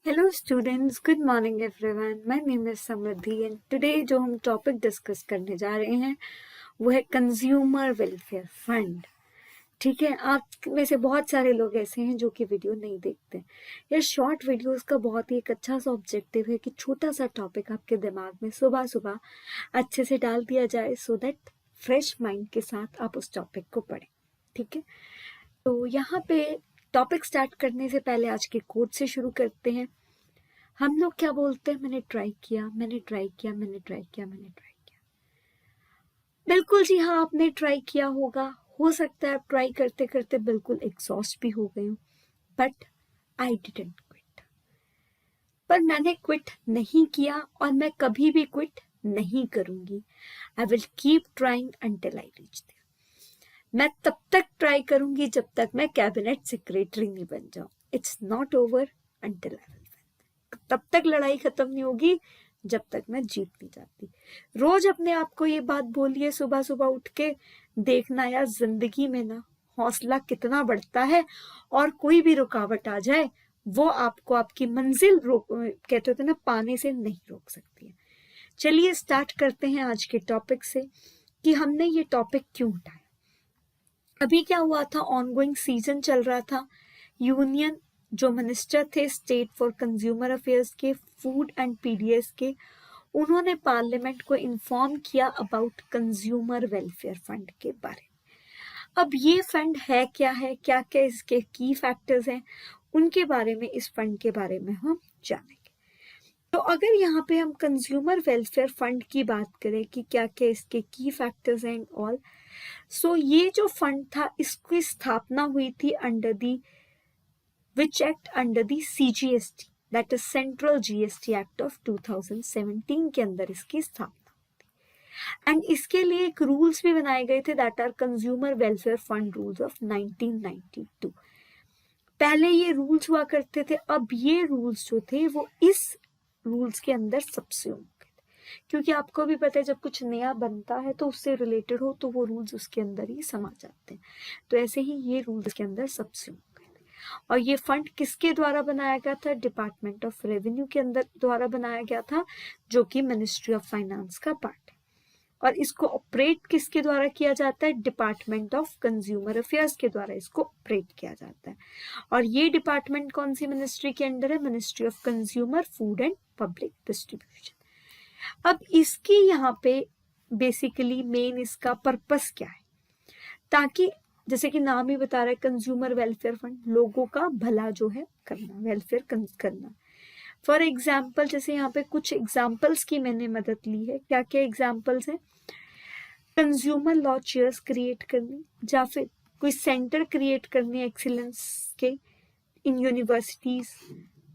Hello students, good morning everyone. My name is Samriddhi and today जो हम topic discuss करने जा रहे हैं वो है कंज्यूमर वेलफेयर फंड। ठीक है, आप में से बहुत सारे लोग ऐसे हैं जो कि वीडियो नहीं देखते। ये शॉर्ट वीडियोस का बहुत ही एक अच्छा सा ऑब्जेक्टिव है कि छोटा सा टॉपिक आपके दिमाग में सुबह सुबह अच्छे से डाल दिया जाए सो दैट फ्रेश माइंड के साथ आप उस टॉपिक को पढ़ें। ठीक है, तो यहाँ पे टॉपिक स्टार्ट करने से पहले आज के कोट से शुरू करते हैं। हम लोग क्या बोलते हैं? मैंने ट्राई किया, मैंने ट्राई किया, मैंने ट्राई किया, मैंने ट्राई किया। बिल्कुल जी हाँ, आपने ट्राई किया होगा। हो सकता है आप ट्राई करते करते बिल्कुल एग्जॉस्ट भी हो गए हो, बट आई डिडंट क्विट। पर मैंने क्विट नहीं किया और मैं कभी भी क्विट नहीं करूंगी। I will keep trying until I reach there. मैं तब तक ट्राई करूंगी जब तक मैं कैबिनेट सेक्रेटरी नहीं बन जाऊं। It's not over until I will. तब तक लड़ाई खत्म नहीं होगी जब तक मैं जीत नहीं जाती। रोज अपने आप को ये बात बोलिए सुबह सुबह उठ के, देखना यार जिंदगी में ना हौसला कितना बढ़ता है और कोई भी रुकावट आ जाए वो आपको आपकी मंजिल कहते होते ना पाने से नहीं रोक सकती है। चलिए स्टार्ट करते हैं आज के टॉपिक से कि हमने ये टॉपिक क्यों उठाया। अभी क्या हुआ था, ऑनगोइंग सीजन चल रहा था। यूनियन जो मिनिस्टर थे स्टेट फॉर कंज्यूमर अफेयर्स के, फूड एंड पीडीएस के, उन्होंने पार्लियामेंट को इन्फॉर्म किया अबाउट कंज्यूमर वेलफेयर फंड के बारे में। अब ये फंड है क्या क्या इसके की फैक्टर्स हैं, उनके बारे में, इस फंड के बारे में हम जानेंगे। तो अगर यहाँ पे हम कंज्यूमर वेलफेयर फंड की बात करें कि क्या क्या इसके की फैक्टर्स हैं ऑल, सो ये जो फंड था इसकी स्थापना हुई थी under the which act under the CGST, that is Central GST Act of 2017 के अंदर इसकी स्थापना होती। एंड इसके लिए एक रूल्स भी बनाए गए थे, that are consumer welfare fund rules of 1992। पहले ये रूल्स हुआ करते थे, अब ये रूल्स जो थे वो इस रूल्स के अंदर सबसे होंगे, क्योंकि आपको भी पता है जब कुछ नया बनता है तो उससे रिलेटेड हो तो वो रूल्स उसके अंदर ही समा जाते हैं। तो ऐसे ही ये रूल्स के अंदर सबसे होंगे। और ये फंड किसके द्वारा बनाया गया था? डिपार्टमेंट ऑफ रेवेन्यू के अंदर द्वारा बनाया गया था, जो कि मिनिस्ट्री ऑफ फाइनेंस का पार्ट है। और इसको ऑपरेट किसके द्वारा किया जाता है? डिपार्टमेंट ऑफ कंज्यूमर अफेयर्स के द्वारा इसको ऑपरेट किया जाता है। और ये डिपार्टमेंट कौन सी मिनिस्ट्री के अंडर है? Ministry of consumer, food and public distribution. अब इसकी यहाँ पे बेसिकली मेन इसका पर्पस क्या है? ताकि जैसे कि नाम ही बता रहा है, कंज्यूमर वेलफेयर फंड, लोगों का भला जो है करना, वेलफेयर करना। फॉर एग्जाम्पल, जैसे यहाँ पे कुछ एग्जाम्पल्स की मैंने मदद ली है। क्या क्या एग्जाम्पल्स हैं? कंज्यूमर लॉ चेयर्स क्रिएट करनी, या फिर कोई सेंटर क्रिएट करनी एक्सीलेंस के इन यूनिवर्सिटीज,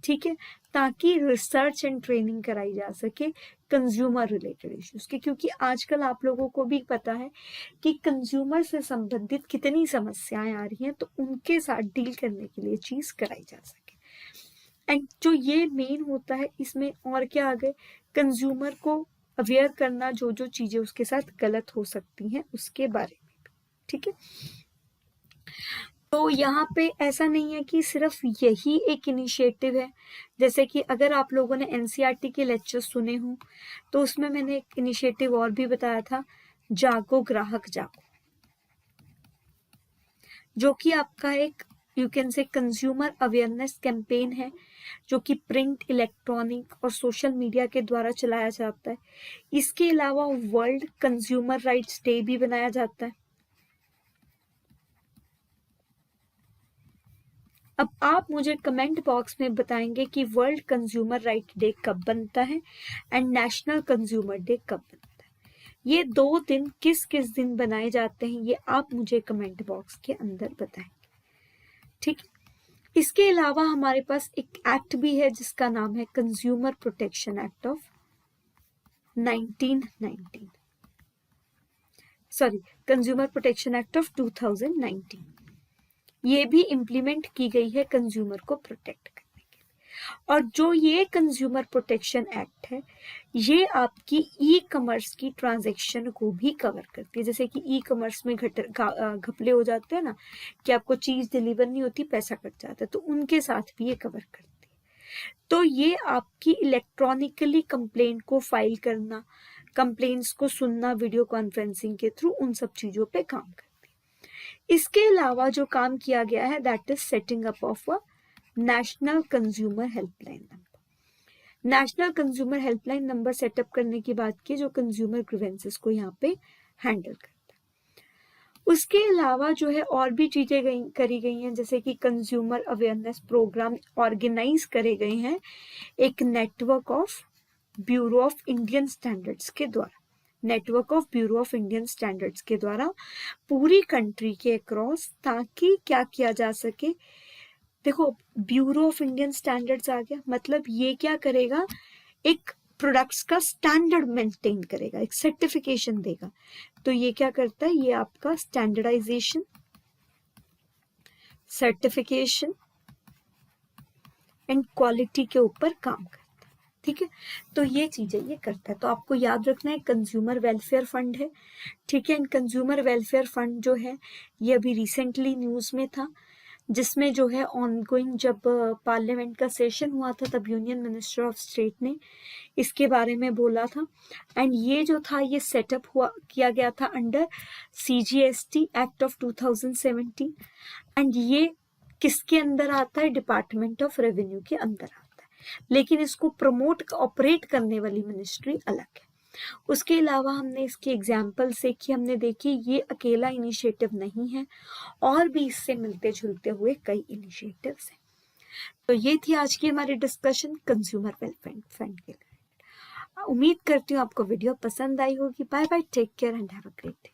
ठीक है, ताकि रिसर्च एंड ट्रेनिंग कराई जा सके कंज्यूमर रिलेटेड इश्यूज के, क्योंकि आजकल आप लोगों को भी पता है कि कंज्यूमर से संबंधित कितनी समस्याएं आ रही हैं, तो उनके साथ डील करने के लिए चीज कराई जा सके। एंड जो ये मेन होता है इसमें और क्या आ गए, कंज्यूमर को अवेयर करना जो जो चीजें उसके साथ गलत हो सकती हैं उसके बारे में, ठीक है। तो यहाँ पे ऐसा नहीं है कि सिर्फ यही एक इनिशिएटिव है। जैसे कि अगर आप लोगों ने एनसीईआरटी के लेक्चर सुने हों तो उसमें मैंने एक इनिशिएटिव और भी बताया था, जागो ग्राहक जागो, जो कि आपका एक you can say consumer awareness campaign है, जो कि प्रिंट, इलेक्ट्रॉनिक और सोशल मीडिया के द्वारा चलाया जाता है। इसके अलावा वर्ल्ड कंज्यूमर राइट्स डे भी बनाया जाता है। अब आप मुझे कमेंट बॉक्स में बताएंगे कि वर्ल्ड कंज्यूमर राइट डे कब बनता है एंड नेशनल कंज्यूमर डे कब बनता है। ये दो दिन किस किस दिन बनाए जाते हैं ये आप मुझे कमेंट बॉक्स के अंदर बताएंगे, ठीक है। इसके अलावा हमारे पास एक एक्ट भी है जिसका नाम है consumer protection act of 1919, sorry, consumer protection act of 2019। ये भी इम्प्लीमेंट की गई है कंज्यूमर को प्रोटेक्ट करने के लिए। और जो ये कंज्यूमर प्रोटेक्शन एक्ट है ये आपकी ई कॉमर्स की ट्रांजैक्शन को भी कवर करती है। जैसे कि ई कॉमर्स में घपले हो जाते हैं ना, कि आपको चीज डिलीवर नहीं होती, पैसा कट जाता है, तो उनके साथ भी ये कवर करती है। तो ये आपकी इलेक्ट्रॉनिकली कंप्लेंट को फाइल करना, कंप्लेंट्स को सुनना वीडियो कॉन्फ्रेंसिंग के थ्रू, उन सब चीजों पे काम करती है। इसके अलावा जो काम किया गया है that is setting up of a national consumer helpline number. National consumer helpline number setup करने की बात की जो कंज्यूमर ग्रीवेंसेस को यहाँ पे हैंडल करता है। उसके अलावा जो है और भी चीजें करी गई हैं, जैसे कि कंज्यूमर अवेयरनेस प्रोग्राम ऑर्गेनाइज करे गए हैं एक network of bureau of Indian standards के द्वारा। Network of bureau of Indian standards के द्वारा पूरी कंट्री के अक्रॉस, ताकि क्या किया जा सके, देखो ब्यूरो ऑफ इंडियन स्टैंडर्ड्स आ गया, मतलब ये क्या करेगा, एक प्रोडक्ट्स का स्टैंडर्ड मेंटेन करेगा, एक सर्टिफिकेशन देगा। तो ये क्या करता है, ये आपका स्टैंडर्डाइजेशन, सर्टिफिकेशन एंड क्वालिटी के ऊपर काम करता है। ठीक है, तो ये चीजें ये करता है। तो आपको याद रखना है कंज्यूमर वेलफेयर फंड है। ठीक है, एंड कंज्यूमर वेलफेयर फंड जो है ये अभी रिसेंटली न्यूज में था, जिसमें जो है ऑनगोइंग जब पार्लियामेंट का सेशन हुआ था तब यूनियन मिनिस्टर ऑफ स्टेट ने इसके बारे में बोला था। एंड ये जो था ये सेटअप किया गया था under CGST act of 2017। And ये किसके अंदर आता है, डिपार्टमेंट ऑफ रेवेन्यू के अंदर आता है, लेकिन इसको प्रमोट ऑपरेट करने वाली मिनिस्ट्री अलग है। उसके अलावा हमने इसके एग्जाम्पल से कि हमने देखी ये अकेला इनिशिएटिव नहीं है, और भी इससे मिलते जुलते हुए कई इनिशिएटिव्स हैं। तो ये थी आज की हमारी डिस्कशन कंज्यूमर वेलफेयर फंड के लिए। उम्मीद करती हूँ आपको वीडियो पसंद आई होगी। Bye bye, take care and have a great day.